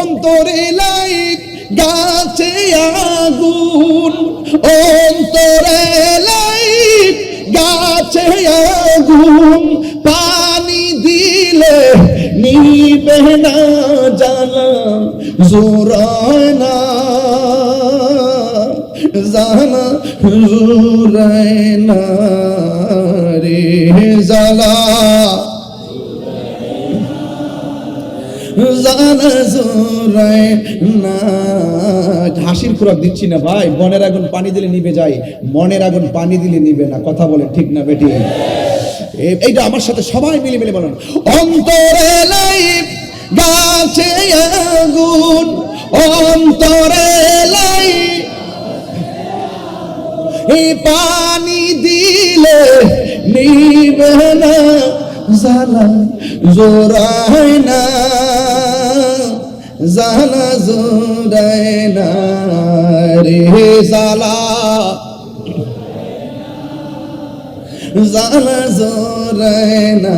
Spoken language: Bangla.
অন্তরে লাইট গাছে আগুন, অন্তরে লাইট গাছে আগুন, পানি দিলে নিবে না জ্বালা জোরায় না, জ্বালা জোরায় না রে জ্বালা জ্বালা জোরায় না। হাসির খোরাক দিচ্ছি না ভাই, বনের আগুন পানি দিলে নিভে যায়, মনের আগুন পানি দিলে নিবে না। কথা বলে ঠিক না বেটি? এইটা আমার সাথে সবাই মিলে মিলে বলেন, অন্তরে লাইট গাছে আগুন, অন্তরে লাইট পানি দিলে নিবে না জ্বালা জোরায় না, জ্বালা জোরায় না রে জ্বালা জ্বালা জোরায় না।